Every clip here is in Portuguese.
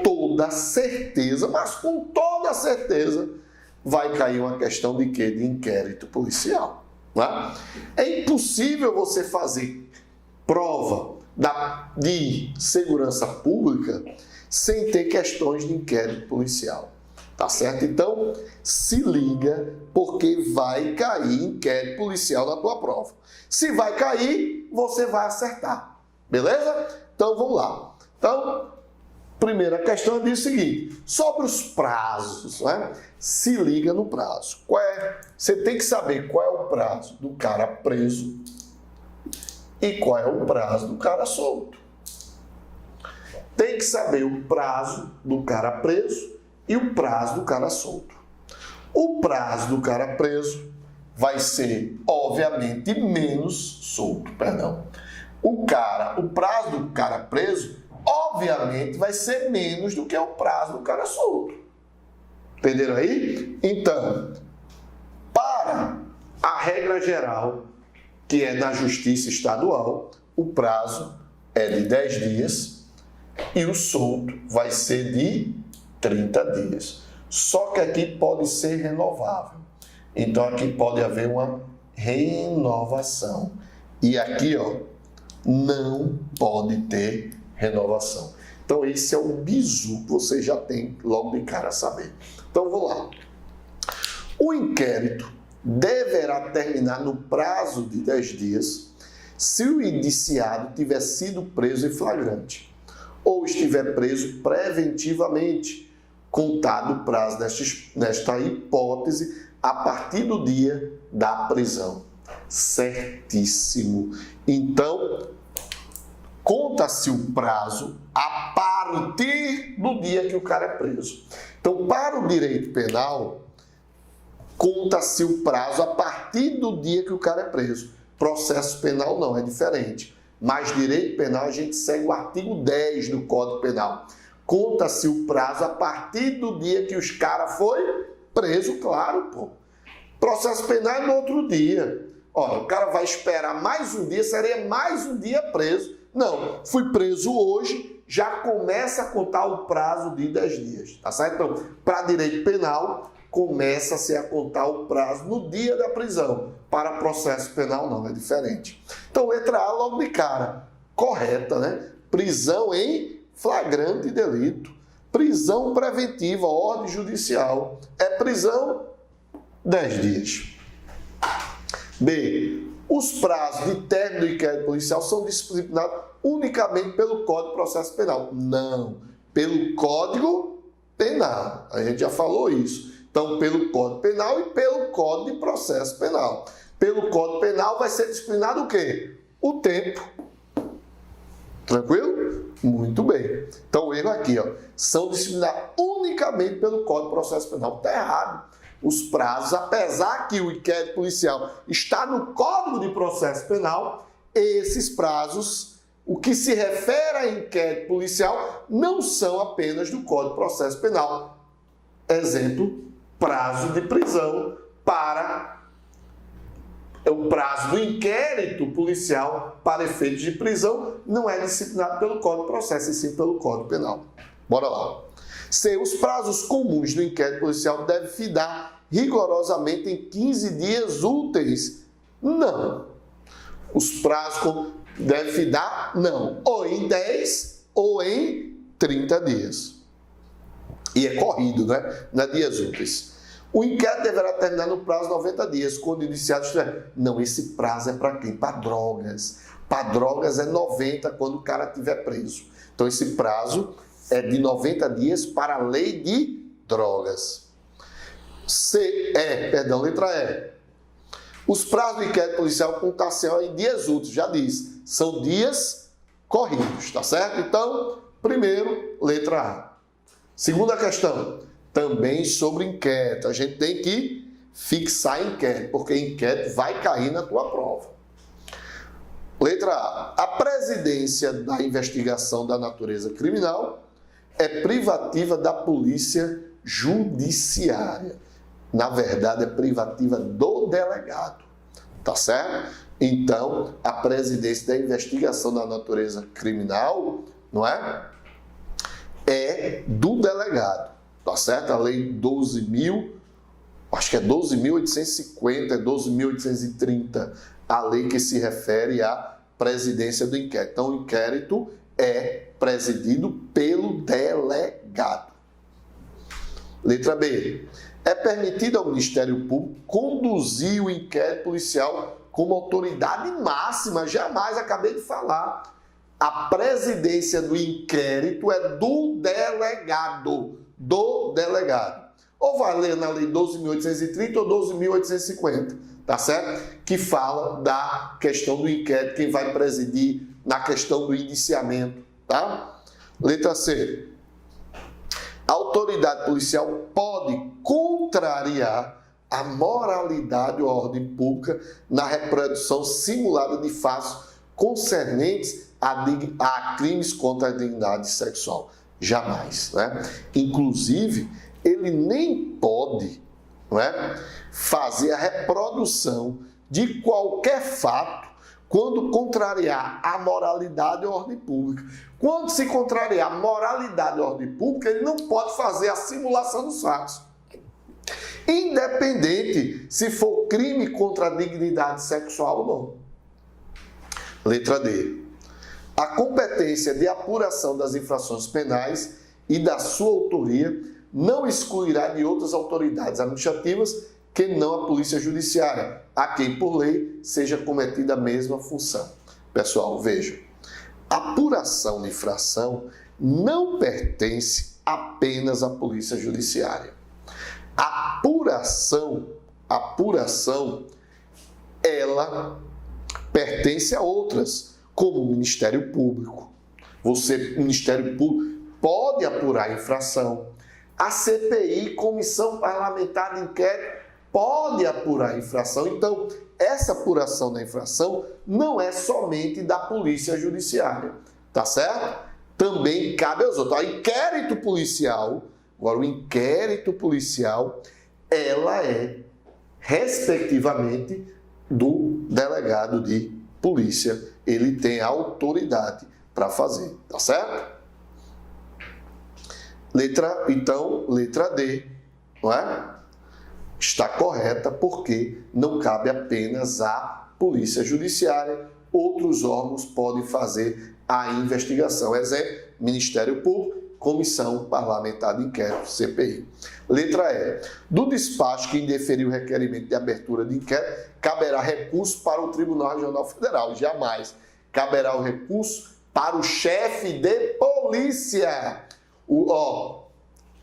Toda certeza, mas com toda certeza, vai cair uma questão de quê? De inquérito policial. Né? É impossível você fazer prova de segurança pública sem ter questões de inquérito policial. Tá certo? Então, se liga, porque vai cair inquérito policial na tua prova. Se vai cair, você vai acertar. Beleza? Então, vamos lá. Então, primeira questão diz o seguinte, sobre os prazos, né? Se liga no prazo. Você tem que saber qual é o prazo do cara preso e qual é o prazo do cara solto. Tem que saber o prazo do cara preso e o prazo do cara solto. O prazo do cara preso vai ser, obviamente, menos solto, perdão. O prazo do cara preso, obviamente, vai ser menos do que o prazo do cara solto. Entenderam aí? Então, para a regra geral, que é na Justiça Estadual, o prazo é de 10 dias e o solto vai ser de 30 dias. Só que aqui pode ser renovável. Então, aqui pode haver uma renovação. E aqui, ó, não pode ter renovação. Então, esse é o bizu que você já tem logo de cara a saber. Então, vamos lá. O inquérito deverá terminar no prazo de 10 dias se o indiciado tiver sido preso em flagrante ou estiver preso preventivamente, contado o prazo nesta hipótese a partir do dia da prisão. Certíssimo. Então, conta-se o prazo a partir do dia que o cara é preso. Então, para o direito penal, conta-se o prazo a partir do dia que o cara é preso. Processo penal não, é diferente. Mas direito penal a gente segue o artigo 10 do Código Penal. Conta-se o prazo a partir do dia que os caras foi preso, claro, pô. Processo penal é no outro dia. Olha, o cara vai esperar mais um dia, seria mais um dia preso. Não, fui preso hoje, já começa a contar o prazo de 10 dias, tá certo? Então, para direito penal, começa-se a contar o prazo no dia da prisão. Para processo penal não, é diferente. Então, letra A logo de cara, correta, né? Prisão em flagrante delito. Prisão preventiva, ordem judicial. É prisão 10 dias. B. Os prazos de término do inquérito policial são disciplinados unicamente pelo Código de Processo Penal. Não, pelo Código Penal. A gente já falou isso. Então, pelo Código Penal e pelo Código de Processo Penal. Pelo Código Penal vai ser disciplinado o quê? O tempo. Tranquilo? Muito bem. Então, o erro aqui, ó, são disciplinados unicamente pelo Código de Processo Penal. Está errado. Os prazos, apesar que o inquérito policial está no Código de Processo Penal, esses prazos, o que se refere a inquérito policial, não são apenas do Código de Processo Penal. Exemplo, prazo de prisão para o prazo do inquérito policial para efeitos de prisão não é disciplinado pelo Código de Processo, e sim pelo Código Penal. Bora lá. C. Os prazos comuns do inquérito policial devem findar rigorosamente em 15 dias úteis? Não. Os prazos devem findar? Não. Ou em 10 ou em 30 dias. E é corrido, né? Não é dias úteis. O inquérito deverá terminar no prazo de 90 dias, quando o indiciado estiver... Não, esse prazo é para quem? Para drogas. Para drogas é 90 quando o cara estiver preso. Então, esse prazo é de 90 dias para a lei de drogas. Letra E. Os prazos do inquérito policial contar-se-ão em dias úteis, já diz. São dias corridos, tá certo? Então, primeiro, letra A. Segunda questão, também sobre inquérito. A gente tem que fixar inquérito, porque inquérito vai cair na tua prova. Letra A. A presidência da investigação da natureza criminal é privativa da polícia judiciária. Na verdade, é privativa do delegado. tá certo? Então, a presidência da investigação da natureza criminal, não é? É do delegado, tá certo? A lei 12.000, acho que é 12.850, é 12.830, a lei que se refere à presidência do inquérito. Então, o inquérito é presidido pelo delegado. Letra B. É permitido ao Ministério Público conduzir o inquérito policial como autoridade máxima. Jamais, acabei de falar. A presidência do inquérito é do delegado. Do delegado. Ou vai ler na lei 12.830 ou 12.850, tá certo? Que fala da questão do inquérito, quem vai presidir na questão do indiciamento, tá? Letra C. A autoridade policial pode contrariar a moralidade ou a ordem pública na reprodução simulada de fatos concernentes a crimes contra a dignidade sexual. Jamais, né? Inclusive, ele nem pode, não é, fazer a reprodução de qualquer fato quando contrariar a moralidade ou a ordem pública. Quando se contrariar a moralidade ou a ordem pública, ele não pode fazer a simulação dos fatos. Independente se for crime contra a dignidade sexual ou não. Letra D. A competência de apuração das infrações penais e da sua autoria não excluirá de outras autoridades administrativas que não a Polícia Judiciária, a quem, por lei, seja cometida a mesma função. Pessoal, vejam, a apuração de infração não pertence apenas à Polícia Judiciária. A apuração, ela pertence a outras, como o Ministério Público. O Ministério Público pode apurar a infração. A CPI, Comissão Parlamentar de Inquérito, pode apurar a infração. Então, essa apuração da infração não é somente da Polícia Judiciária, tá certo? Também cabe aos outros. O inquérito policial, agora o inquérito policial, ela é, respectivamente, do delegado de polícia. Ele tem a autoridade para fazer, tá certo? Letra D, não é? Está correta porque não cabe apenas à Polícia Judiciária, outros órgãos podem fazer a investigação. Exemplo, Ministério Público, Comissão Parlamentar de Inquérito, CPI. Letra E. Do despacho que indeferiu o requerimento de abertura de inquérito, caberá recurso para o Tribunal Regional Federal. Jamais caberá o recurso para o chefe de polícia.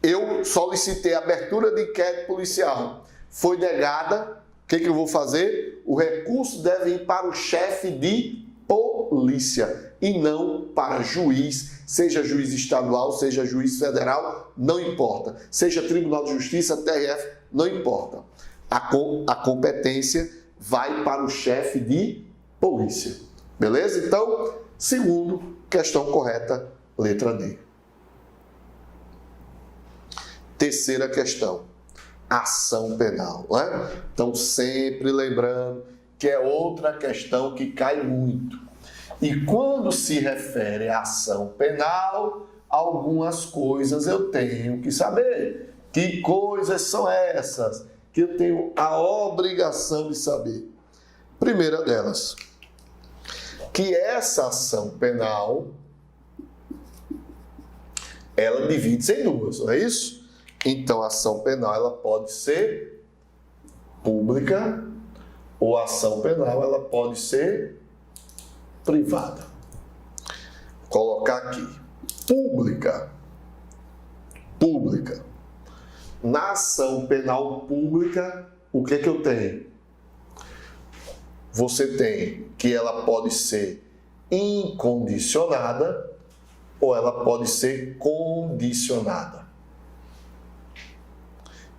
Eu solicitei a abertura de inquérito policial. Foi negada. O que eu vou fazer? O recurso deve ir para o chefe de polícia e não para juiz, seja juiz estadual, seja juiz federal, não importa. Seja Tribunal de Justiça, TRF, não importa. A competência vai para o chefe de polícia. Beleza? Então, segundo, questão correta, letra D. Terceira questão, ação penal, né? Então, sempre lembrando que é outra questão que cai muito. E quando se refere à ação penal, algumas coisas eu tenho que saber. Que coisas são essas que eu tenho a obrigação de saber? Primeira delas, que essa ação penal, ela divide-se em duas, não é isso? Então, a ação penal ela pode ser pública ou a ação penal ela pode ser privada. Vou colocar aqui. Pública. Pública. Na ação penal pública, o que eu tenho? Você tem que ela pode ser incondicionada ou ela pode ser condicionada.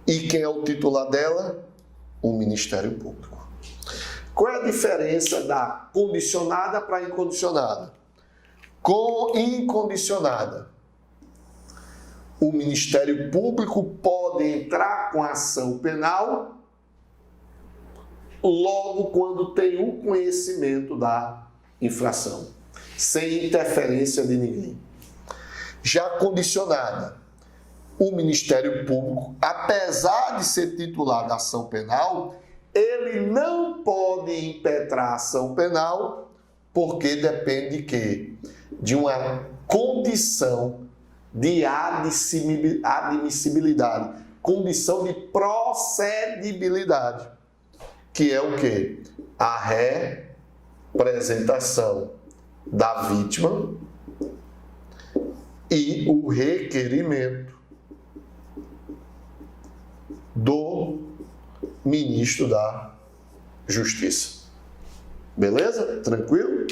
E quem é o titular dela? O Ministério Público. Qual é a diferença da condicionada para incondicionada? Com incondicionada, o Ministério Público pode entrar com ação penal logo quando tem o conhecimento da infração, sem interferência de ninguém. Já condicionada, o Ministério Público, apesar de ser titular da ação penal, ele não pode impetrar a ação penal, porque depende de quê? De uma condição de admissibilidade, condição de procedibilidade, que é o quê? A representação da vítima e o requerimento do ministro da Justiça. Beleza? Tranquilo?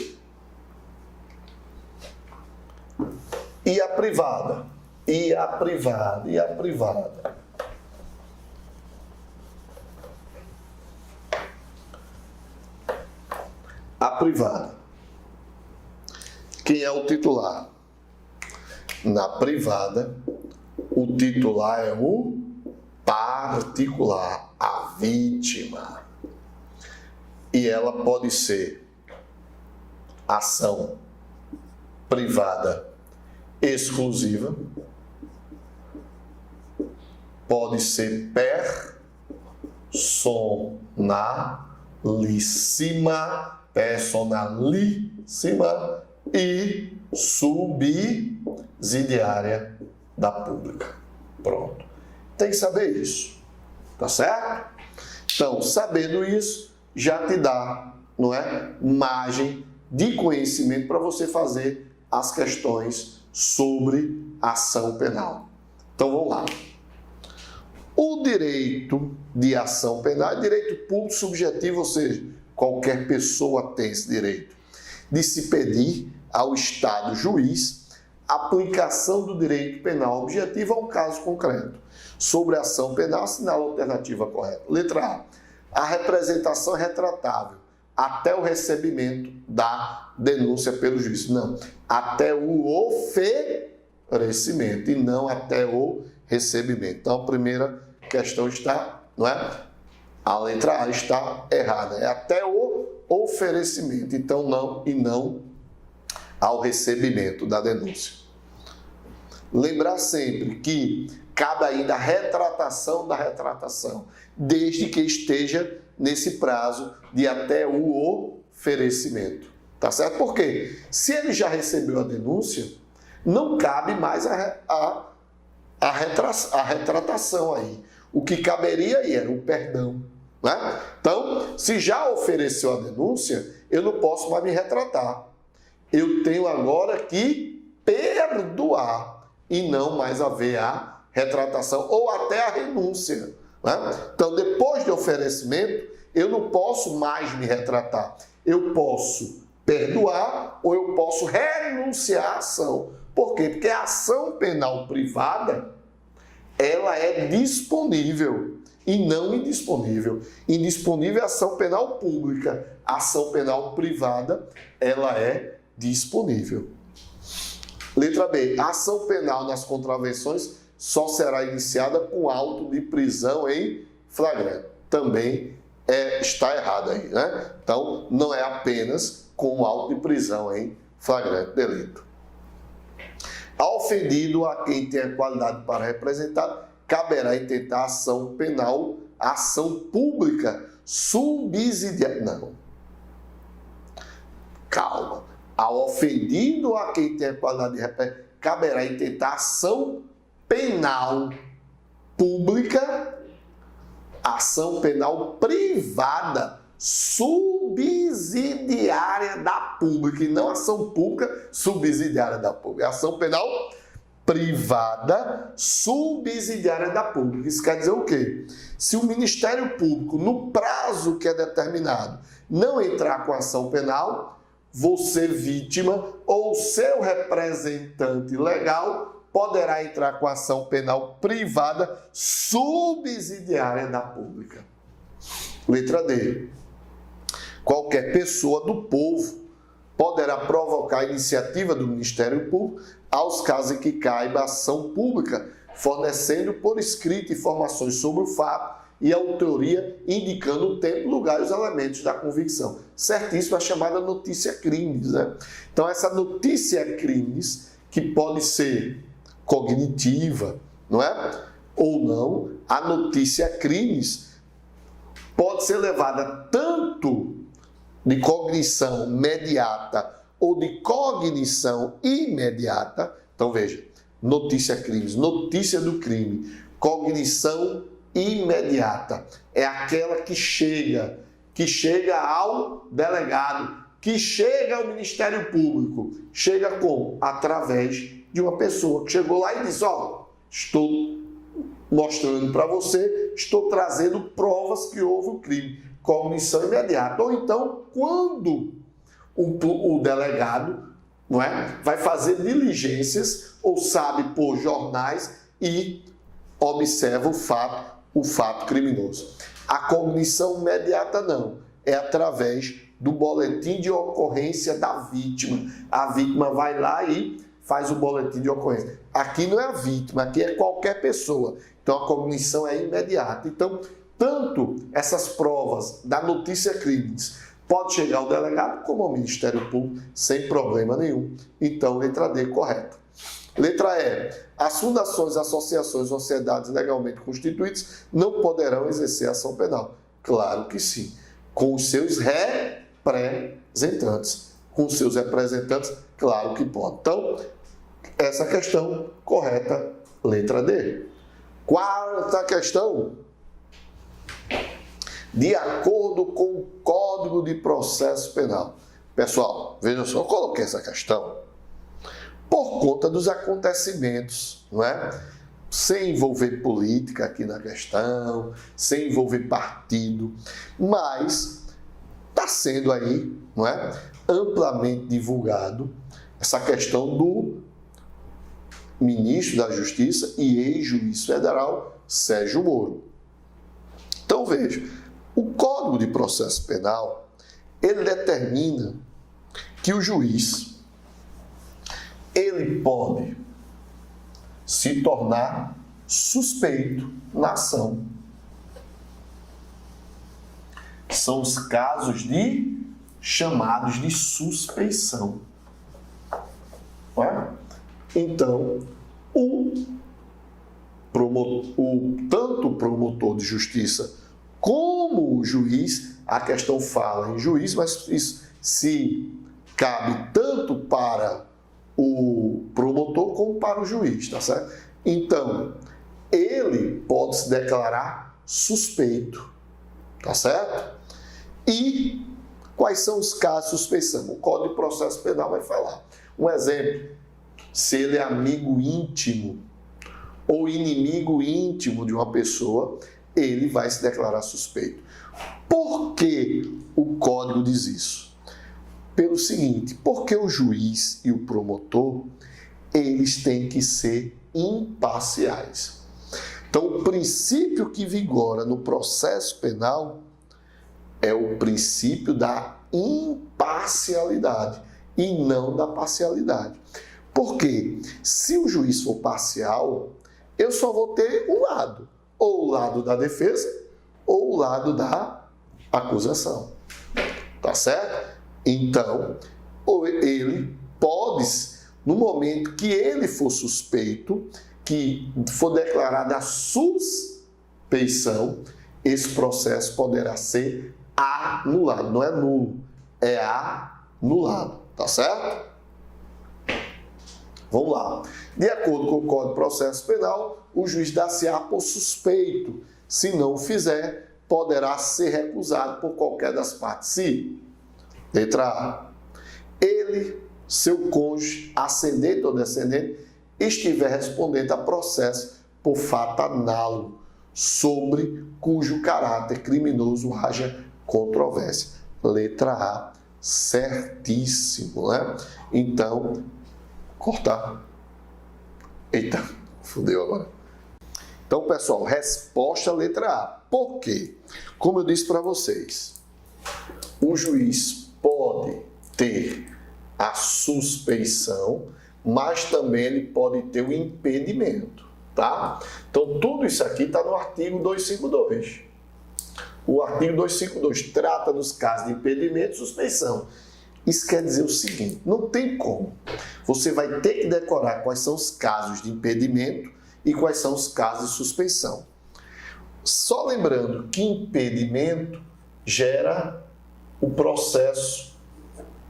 E a privada? E a privada? E a privada? A privada. Quem é o titular? Na privada, o titular é o particular, a vítima. E ela pode ser ação privada exclusiva, pode ser personalíssima e subsidiária da pública. Pronto. Tem que saber isso, tá certo? Então, sabendo isso, já te dá, não é, margem de conhecimento para você fazer as questões sobre ação penal. Então, vamos lá. O direito de ação penal é direito público subjetivo, ou seja, qualquer pessoa tem esse direito de se pedir ao Estado juiz aplicação do direito penal objetivo a um caso concreto. Sobre a ação penal, assinala a alternativa correta. Letra A. A representação é retratável até o recebimento da denúncia pelo juiz. Não, até o oferecimento e não até o recebimento. Então, a primeira questão está, não é? A letra A está errada. É até o oferecimento. Então, não e não ao recebimento da denúncia. Lembrar sempre que cabe ainda a retratação da retratação, desde que esteja nesse prazo de até o oferecimento. Tá certo? Por quê? Se ele já recebeu a denúncia, não cabe mais a retratação aí. O que caberia aí era o perdão. Né? Então, se já ofereceu a denúncia, eu não posso mais me retratar. Eu tenho agora que perdoar e não mais haver a retratação ou até a renúncia. Né? Então, depois do oferecimento, eu não posso mais me retratar. Eu posso perdoar ou eu posso renunciar à ação. Por quê? Porque a ação penal privada, ela é disponível e não indisponível. Indisponível é a ação penal pública. A ação penal privada, ela é disponível. Letra B. A ação penal nas contravenções só será iniciada com auto de prisão em flagrante. Também está errado aí, né? Então, não é apenas com auto de prisão em flagrante delito. Ao ofendido, a quem tem a qualidade para representar, caberá intentar ação penal, ação pública subsidiária. Não. Calma. Ao ofendido, a quem tem a qualidade de representar, caberá intentar ação penal pública, ação penal privada subsidiária da pública, e não ação pública subsidiária da pública, ação penal privada subsidiária da pública. Isso quer dizer o quê? Se o Ministério Público, no prazo que é determinado, não entrar com ação penal, você, vítima, ou seu representante legal poderá entrar com ação penal privada subsidiária da pública. Letra D. Qualquer pessoa do povo poderá provocar a iniciativa do Ministério Público aos casos em que caiba ação pública, fornecendo por escrito informações sobre o fato e a autoria indicando o tempo, lugar e os elementos da convicção. Certíssimo, a chamada notícia crimes, né? Então, essa notícia crimes, que pode ser cognitiva, não é? Ou não, a notícia crimes pode ser levada tanto de cognição imediata ou de cognição imediata. Então, veja, notícia crimes, notícia do crime, cognição imediata. É aquela que chega ao delegado, que chega ao Ministério Público. Chega como? Através de uma pessoa que chegou lá e disse, ó, estou mostrando para você, estou trazendo provas que houve o crime. Cognição imediata. Ou então, quando o delegado, não é, vai fazer diligências ou sabe por jornais e observa o fato criminoso. A cognição imediata não, é através do boletim de ocorrência da vítima. A vítima vai lá e faz o boletim de ocorrência. Aqui não é a vítima, aqui é qualquer pessoa. Então a cognição é imediata. Então, tanto essas provas da notícia crimes pode chegar ao delegado como ao Ministério Público sem problema nenhum. Então, letra D, correta. Letra E. As fundações, associações, sociedades legalmente constituídas não poderão exercer ação penal. Claro que sim. Com os seus representantes. Com os seus representantes, claro que pode. Então, essa questão correta, letra D. Quarta questão. De acordo com o Código de Processo Penal. Pessoal, vejam só, eu coloquei essa questão por conta dos acontecimentos, não é? Sem envolver política aqui na questão, sem envolver partido, mas está sendo aí, não é, amplamente divulgado essa questão do ministro da Justiça e ex-juiz federal Sérgio Moro. Então veja, o Código de Processo Penal, ele determina que o juiz ele pode se tornar suspeito na ação. São os casos chamados de suspeição. Não é? Então, tanto o promotor de justiça como o juiz, a questão fala em juiz, mas isso se cabe tanto para o promotor como para o juiz, tá certo? Então, ele pode se declarar suspeito, tá certo? E quais são os casos de suspeição? O Código de Processo Penal vai falar. Um exemplo, se ele é amigo íntimo ou inimigo íntimo de uma pessoa, ele vai se declarar suspeito. Por que o Código diz isso? Pelo seguinte, porque o juiz e o promotor, eles têm que ser imparciais. Então, o princípio que vigora no processo penal é o princípio da imparcialidade e não da parcialidade. Porque se o juiz for parcial, eu só vou ter um lado, ou o lado da defesa, ou o lado da acusação. Tá certo? Então, ele pode, no momento que ele for suspeito, que for declarada a suspeição, esse processo poderá ser anulado. Não é nulo, é anulado. Tá certo? Vamos lá. De acordo com o Código de Processo Penal, o juiz dá-se-á por suspeito. Se não o fizer, poderá ser recusado por qualquer das partes. Se, letra A, ele, seu cônjuge, ascendente ou descendente, estiver respondendo a processo por fato análogo, sobre cujo caráter criminoso haja controvérsia. Letra A, certíssimo, né? Então, cortar. Eita, fudeu agora. Então, pessoal, resposta letra A. Por quê? Como eu disse para vocês, o juiz pode ter a suspeição, mas também ele pode ter o impedimento, tá? Então, tudo isso aqui está no artigo 252, o artigo 252 trata dos casos de impedimento e suspeição. Isso quer dizer o seguinte, não tem como. Você vai ter que decorar quais são os casos de impedimento e quais são os casos de suspeição. Só lembrando que impedimento gera o processo,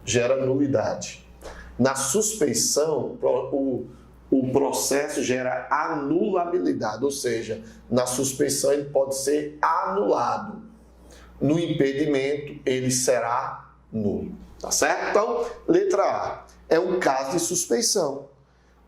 gera nulidade. Na suspeição, o processo gera anulabilidade, ou seja, na suspeição ele pode ser anulado. No impedimento, ele será nulo. Tá certo? Então, letra A é um caso de suspeição.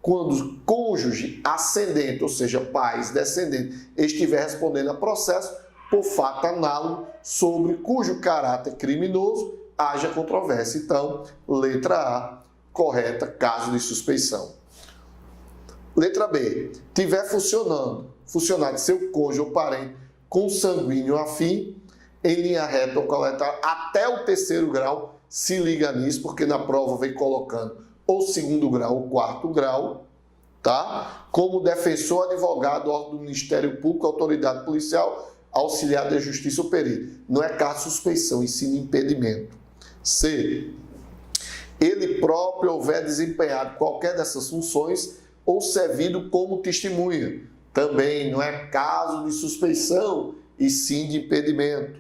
Quando o cônjuge ascendente, ou seja, pais descendentes, estiver respondendo a processo por fato análogo sobre cujo caráter criminoso haja controvérsia. Então, letra A, correta, caso de suspeição. Letra B, tiver funcionado seu cônjuge ou parente consanguíneo afim, em linha reta ou colateral até o terceiro grau, se liga nisso, porque na prova vem colocando ou segundo grau ou quarto grau, tá? Como defensor, advogado, órgão do Ministério Público, autoridade policial, auxiliar da justiça ou perito. Não é caso de suspeição, ensina impedimento. C. Ele próprio houver desempenhado qualquer dessas funções ou servido como testemunha. Também não é caso de suspeição, e sim de impedimento.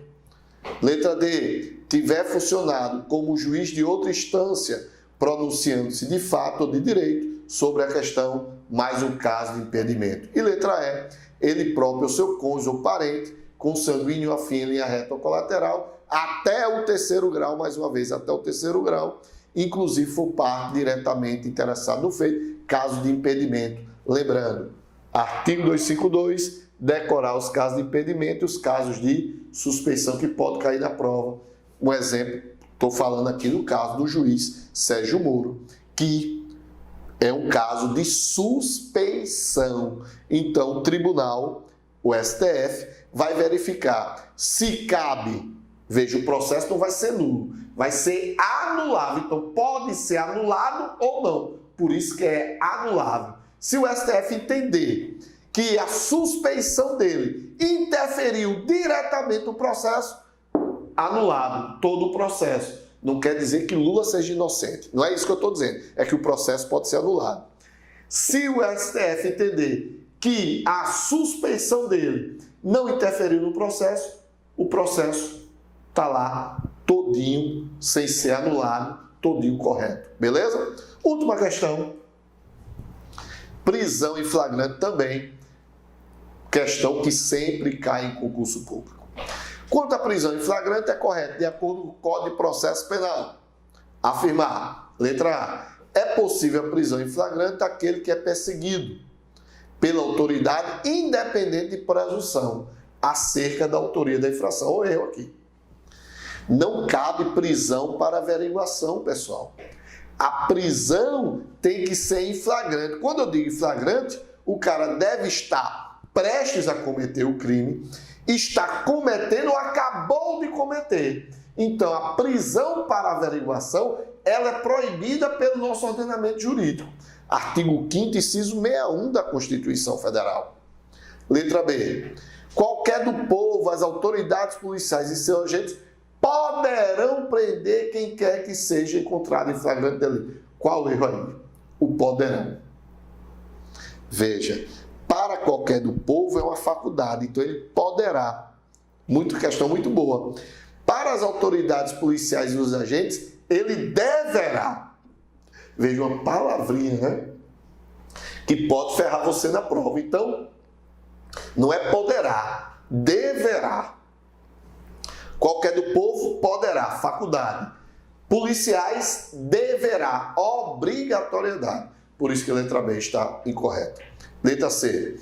Letra D. Tiver funcionado como juiz de outra instância, pronunciando-se de fato ou de direito sobre a questão, mais um caso de impedimento. E letra E. Ele próprio, seu cônjuge ou parente, consanguíneo afim em linha reta ou colateral, até o terceiro grau, mais uma vez, até o terceiro grau, inclusive for parte diretamente interessado no feito, caso de impedimento. Lembrando, artigo 252, decorar os casos de impedimento e os casos de suspeição que pode cair na prova. Um exemplo, estou falando aqui do caso do juiz Sérgio Moro, que é um caso de suspeição. Então, o tribunal, o STF, vai verificar se cabe. Veja, o processo não vai ser nulo, vai ser anulável. Então, pode ser anulado ou não. Por isso que é anulável. Se o STF entender que a suspeição dele interferiu diretamente no processo, anulado todo o processo. Não quer dizer que Lula seja inocente. Não é isso que eu estou dizendo. É que o processo pode ser anulado. Se o STF entender que a suspeição dele não interferiu no processo, o processo está lá todinho, sem ser anulado, todinho correto. Beleza? Última questão. Prisão em flagrante também. Questão que sempre cai em concurso público. Quanto à prisão em flagrante, é correto, de acordo com o Código de Processo Penal. Afirmar, letra A, é possível a prisão em flagrante daquele que é perseguido pela autoridade independente de presunção acerca da autoria da infração. Ou erro aqui. Não cabe prisão para averiguação, pessoal. A prisão tem que ser em flagrante. Quando eu digo em flagrante, o cara deve estar prestes a cometer o crime, está cometendo ou acabou de cometer. Então, a prisão para averiguação, ela é proibida pelo nosso ordenamento jurídico. Artigo 5º, inciso 61 da Constituição Federal. Letra B. Qualquer do povo, as autoridades policiais e seus agentes poderão prender quem quer que seja encontrado em flagrante delito. Qual o erro aí? O poderão. Veja, para qualquer do povo é uma faculdade, então ele poderá. Questão muito boa. Para as autoridades policiais e os agentes, ele deverá. Veja, uma palavrinha, né? Que pode ferrar você na prova. Então, não é poderá, deverá. Qualquer do povo poderá, faculdade. Policiais deverá, obrigatoriedade. Por isso que a letra B está incorreta. Letra C.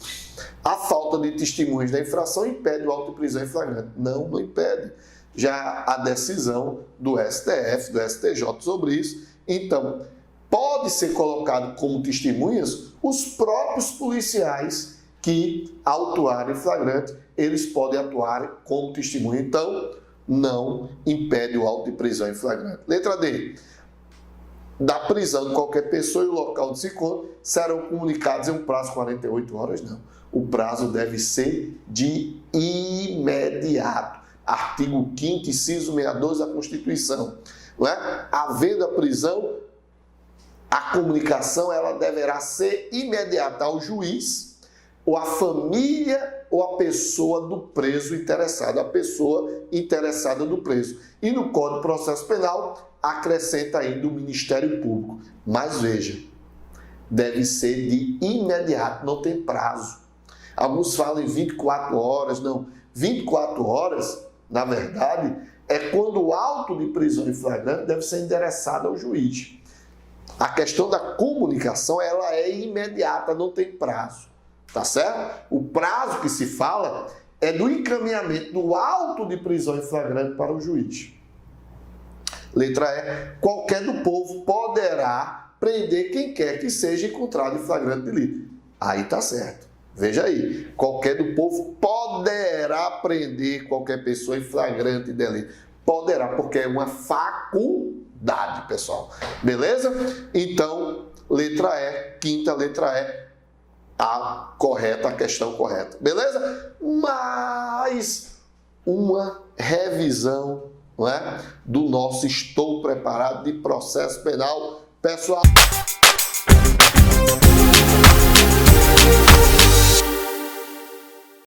A falta de testemunhas da infração impede o auto de prisão em flagrante. Não, não impede. Já a decisão do STF, do STJ sobre isso. Então, pode ser colocado como testemunhas os próprios policiais que autuarem em flagrante, eles podem atuar como testemunha. Então, não impede o auto de prisão em flagrante. Letra D. Da prisão de qualquer pessoa e o local de se encontro serão comunicados em um prazo de 48 horas, não. O prazo deve ser de imediato. artigo 5º, inciso 62 da Constituição. Não é? Havendo a prisão, a comunicação ela deverá ser imediata ao juiz, ou à família, ou à pessoa do preso interessado, a pessoa interessada do preso. E no Código de Processo Penal, acrescenta ainda o Ministério Público. Mas veja, deve ser de imediato, não tem prazo. Alguns falam em 24 horas, não. 24 horas, na verdade, é quando o auto de prisão em flagrante deve ser endereçado ao juiz. A questão da comunicação, ela é imediata, não tem prazo. Tá certo? O prazo que se fala é do encaminhamento do auto de prisão em flagrante para o juiz. Letra E. Qualquer do povo poderá prender quem quer que seja encontrado em flagrante delito. Aí tá certo. Veja aí. Qualquer do povo poderá prender qualquer pessoa em flagrante delito. Poderá, porque é uma faculdade, pessoal. Beleza? Então, letra E, quinta letra E, a correta, a questão correta. Beleza? Mais uma revisão, não é, do nosso Estou Preparado de Processo Penal. Pessoal...